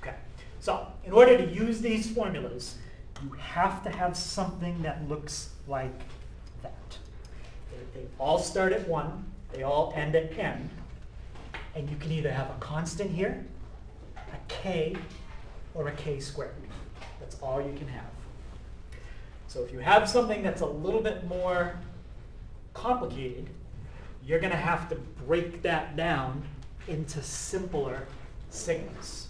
Okay, so in order to use these formulas, you have to have something that looks like that. They all start at 1, they all end at n, and you can either have a constant here, a k, or a k squared. That's all you can have. So if you have something that's a little bit more complicated, you're going to have to break that down into simpler sigmas.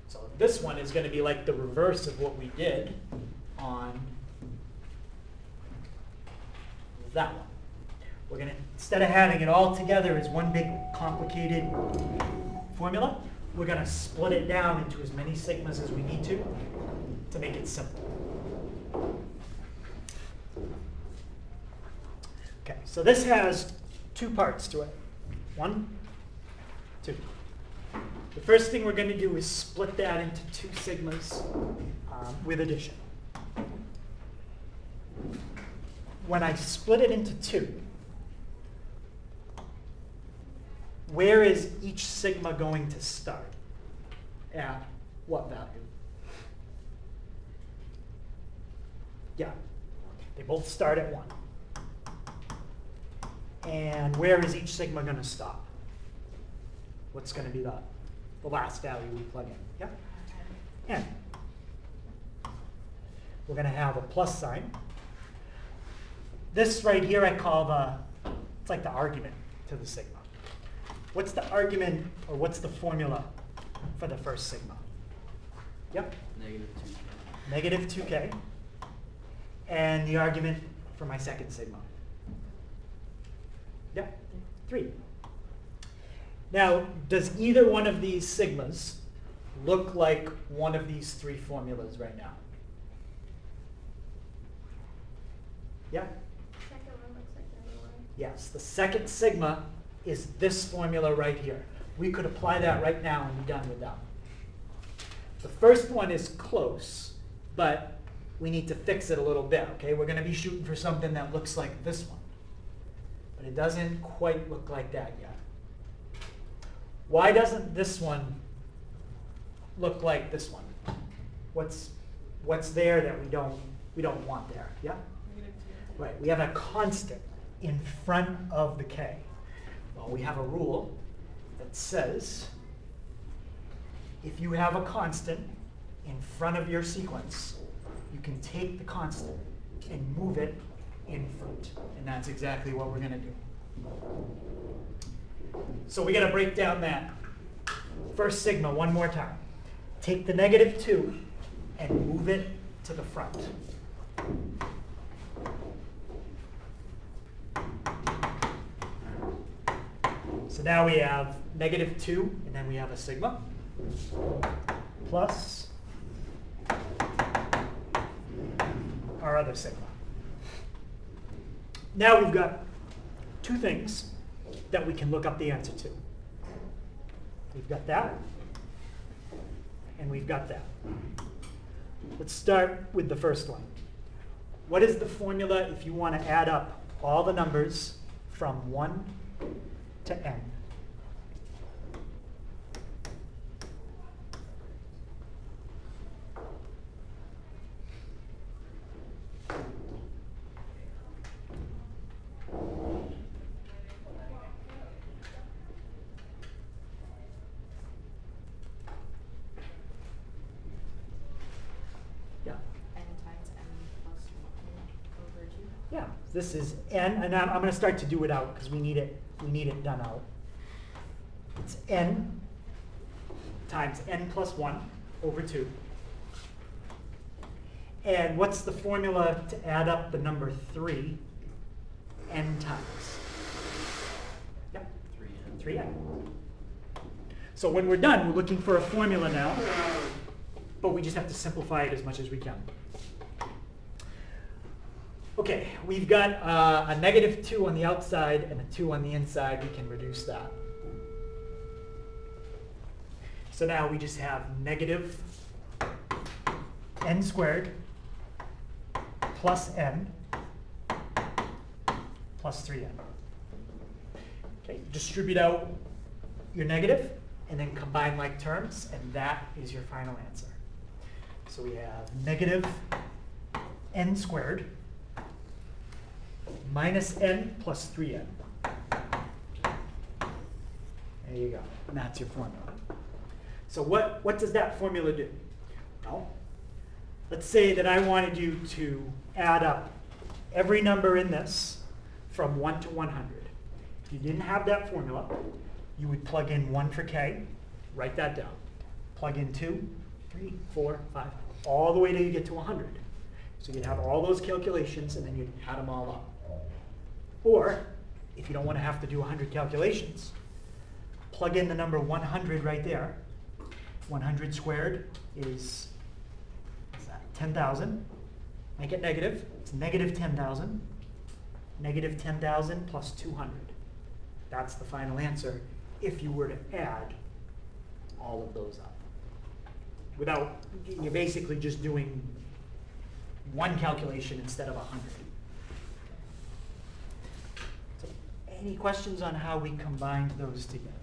So this one is going to be like the reverse of what we did on that one. We're going to, instead of having it all together as one big complicated formula, we're going to split it down into as many sigmas as we need to make it simple. Okay, so this has 2 parts to it. 1, 2. The first thing we're going to do is split that into 2 sigmas with addition. When I split it into 2, where is each sigma going to start? At what value? Yeah, they both start at 1. And where is each sigma going to stop? What's going to be the last value we plug in? Yeah? N. We're going to have a plus sign. This right here I call it's like the argument to the sigma. What's the argument, or what's the formula for the first sigma? Yep? Negative 2k. Negative 2k. And the argument for my second sigma? Yep, 3. Now, does either one of these sigmas look like one of these 3 formulas right now? Yeah? Second one looks like the other one. Yes, the second sigma is this formula right here. We could apply that right now and be done with that. The first one is close, but we need to fix it a little bit, okay? We're going to be shooting for something that looks like this one. But it doesn't quite look like that yet. Why doesn't this one look like this one? What's there that we don't want there? Yeah? Right, we have a constant in front of the k. Well, we have a rule that says if you have a constant in front of your sequence, you can take the constant and move it in front. And that's exactly what we're going to do. So we got to break down that first sigma one more time. Take the negative 2 and move it to the front. So now we have -2, and then we have a sigma, plus our other sigma. Now we've got two things that we can look up the answer to. We've got that, and we've got that. Let's start with the first one. What is the formula if you want to add up all the numbers from 1 to n? Yeah. N times n plus 1 over 2. Yeah, this is n, and I'm going to start to do it out because we need it done out. It's n times n plus 1 over 2. And what's the formula to add up the number 3 n times? Yep, 3n. So when we're done, we're looking for a formula now, but we just have to simplify it as much as we can. Okay, we've got a -2 on the outside and a 2 on the inside. We can reduce that. So now we just have negative n squared plus n plus 3n. Okay, distribute out your negative and then combine like terms, and that is your final answer. So we have negative n squared minus n plus 3n. There you go. And that's your formula. So what does that formula do? Well, let's say that I wanted you to add up every number in this from 1 to 100. If you didn't have that formula, you would plug in 1 for k, write that down. Plug in 2, 3, 4, 5, all the way till you get to 100. So you'd have all those calculations, and then you'd add them all up. Or, if you don't want to have to do 100 calculations, plug in the number 100 right there. 100 squared is, what's that, 10,000. Make it negative. It's negative 10,000. Negative 10,000 plus 200. That's the final answer if you were to add all of those up. Without, you're basically just doing one calculation instead of 100. So, any questions on how we combined those together?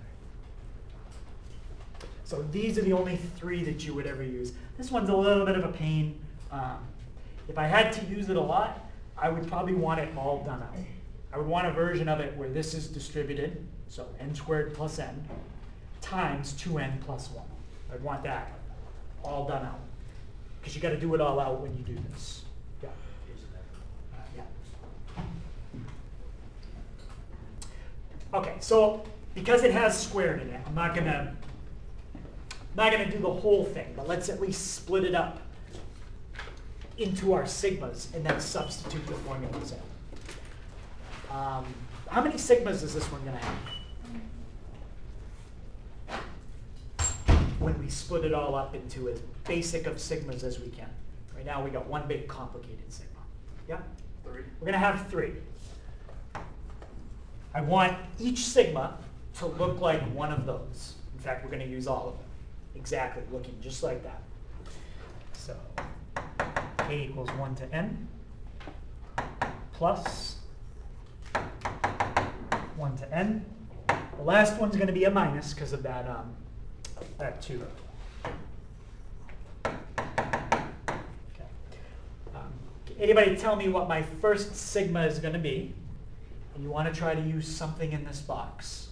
So these are the only three that you would ever use. This one's a little bit of a pain. If I had to use it a lot, I would probably want it all done out. I would want a version of it where this is distributed, so n squared plus n, times 2n plus 1. I'd want that all done out. Because you got to do it all out when you do this. Yeah. Yeah. Okay, so because it has squared in it, I'm not gonna do the whole thing, but let's at least split it up into our sigmas and then substitute the formulas in. How many sigmas is this one going to have? When we split it all up into as basic of sigmas as we can. Right now we got one big complicated sigma. Yeah? 3. We're going to have 3. I want each sigma to look like one of those. In fact, we're going to use all of them. Exactly, looking just like that. So k equals 1 to n plus 1 to n. The last one's going to be a minus because of that 2. Okay. Anybody tell me what my first sigma is going to be? And you want to try to use something in this box.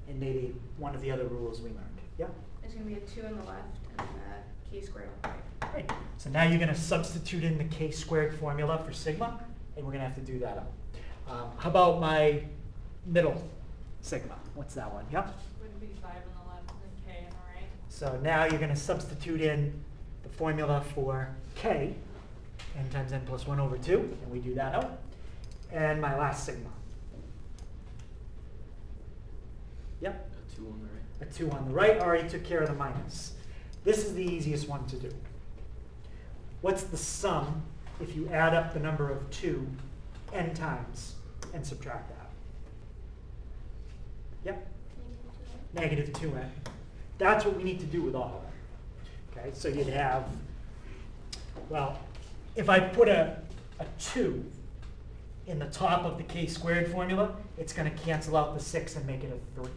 And maybe one of the other rules we learned. Yeah? There's going to be a 2 on the left and a k squared on the right. Great. So now you're going to substitute in the k squared formula for sigma, and we're going to have to do that up. How about my middle sigma? What's that one? Yep. Would be 5 on the left and k on the right. So now you're going to substitute in the formula for k, n times n plus 1 over 2, and we do that out. And my last sigma. Yep. A 2 on the right. A 2 on the right already took care of the minus. This is the easiest one to do. What's the sum if you add up the number of 2 n times and subtract that? Yep, negative 2n. That's what we need to do with all of them. Okay, so you'd have, well, if I put a 2 in the top of the k squared formula, it's going to cancel out the 6 and make it a 3.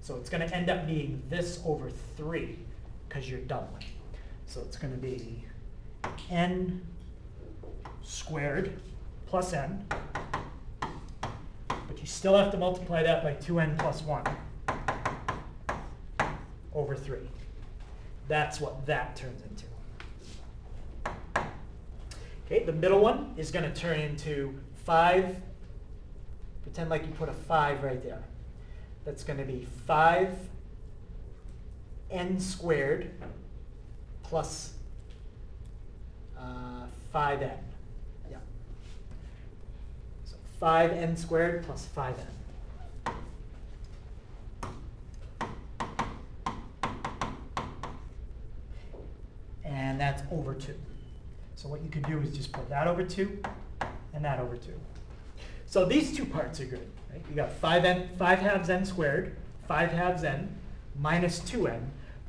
So it's going to end up being this over 3 because you're doubling. So it's going to be n squared plus n, but you still have to multiply that by 2n plus 1 over 3. That's what that turns into. Okay, the middle one is going to turn into 5. Pretend like you put a 5 right there. That's going to be 5n squared plus 5n. Yeah. So 5n squared plus 5n. And that's over 2. So what you can do is just put that over 2 and that over 2. So these two parts are good. Right? You got 5 halves n squared, 5 halves n, minus 2n.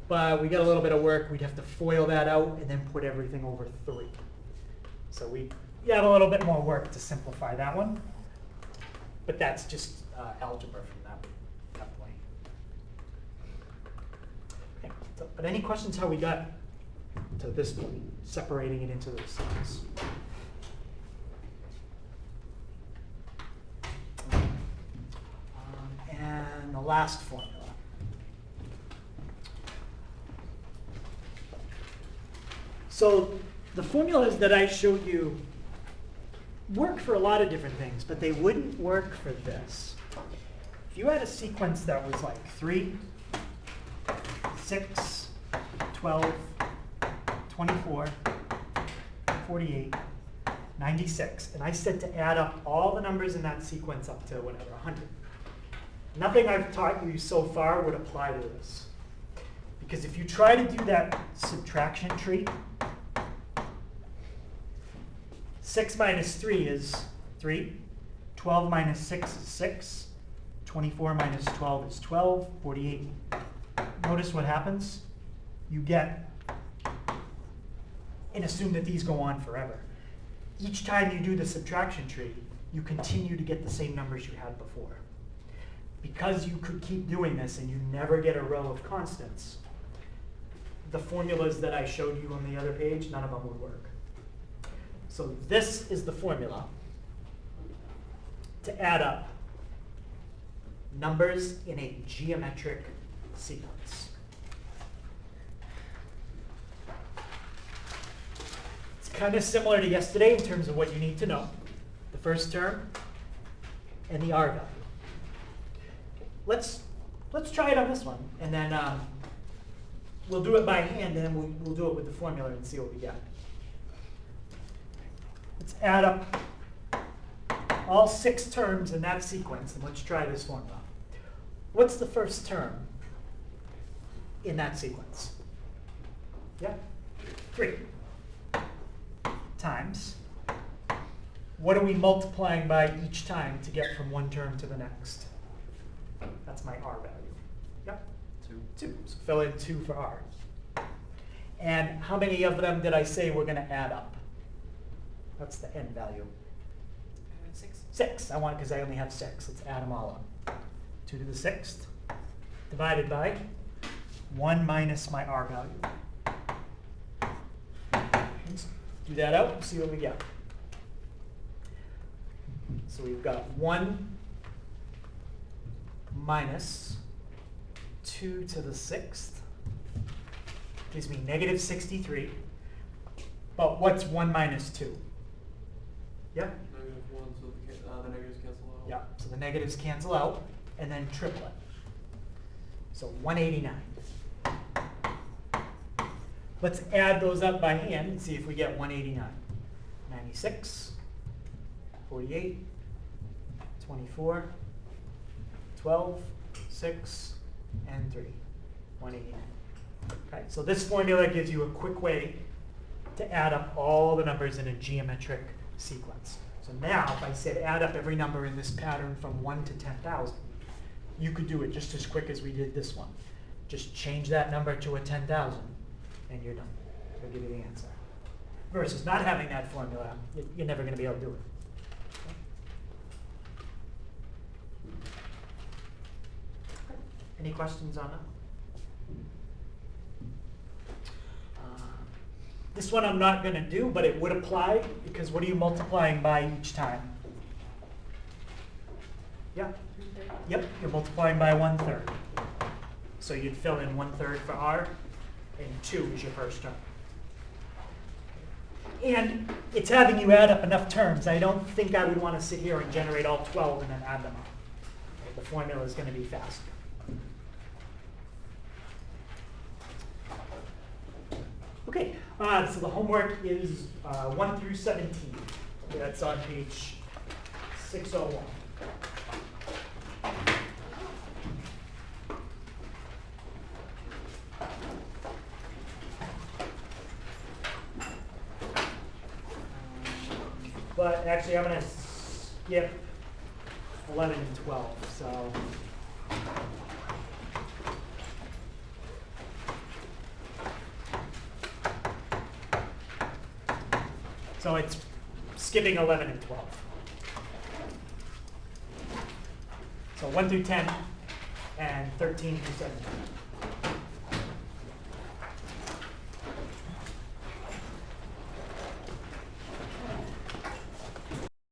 But we got a little bit of work. We'd have to FOIL that out and then put everything over 3. So we have a little bit more work to simplify that one. But that's just algebra from that point. Okay. So, but any questions how we got to this point, separating it into those steps? And the last formula. So the formulas that I showed you work for a lot of different things, but they wouldn't work for this. If you had a sequence that was like 3, 6, 12, 24, 48, 96, and I said to add up all the numbers in that sequence up to whatever, 100. Nothing I've taught you so far would apply to this. Because if you try to do that subtraction tree, 6 minus 3 is 3, 12 minus 6 is 6, 24 minus 12 is 12, 48. Notice what happens? You get, and assume that these go on forever. Each time you do the subtraction tree, you continue to get the same numbers you had before. Because you could keep doing this and you never get a row of constants, the formulas that I showed you on the other page, none of them would work. So this is the formula to add up numbers in a geometric sequence. It's kind of similar to yesterday in terms of what you need to know. The first term and the R value. Let's try it on this one, and then we'll do it by hand, and then we'll do it with the formula and see what we get. Let's add up all 6 terms in that sequence, and let's try this formula. What's the first term in that sequence? Yeah, 3 times. What are we multiplying by each time to get from one term to the next? That's my R value. Yep. 2. So fill in 2 for R. And how many of them did I say we're going to add up? What's the n value? 6. 6. I want it because I only have 6. Let's add them all up. 2 to the 6th divided by 1 minus my R value. Let's do that out and see what we get. So we've got 1 minus 2 to the 6th gives me negative 63. But what's 1 minus 2? Yeah? Negative 1, so the negatives cancel out. Yeah, so the negatives cancel out, and then triplet. So 189. Let's add those up by hand and see if we get 189. 96, 48, 24, 12, 6, and 3. 189. Okay, so this formula gives you a quick way to add up all the numbers in a geometric sequence. So now, if I said add up every number in this pattern from 1 to 10,000, you could do it just as quick as we did this one. Just change that number to a 10,000, and you're done. It'll give you the answer. Versus not having that formula, you're never going to be able to do it. Okay. Any questions on that? This one I'm not going to do, but it would apply, because what are you multiplying by each time? Yeah. 1/3. Yep, you're multiplying by 1/3. So you'd fill in 1/3 for R, and 2 is your first term. And it's having you add up enough terms. I don't think I would want to sit here and generate all 12 and then add them up. Okay, the formula is going to be faster. Okay, so the homework is 1 through 17. That's on page 601. But actually, I'm going to skip 11 and 12. So it's skipping 11 and 12. So 1 through 10 and 13 through 17.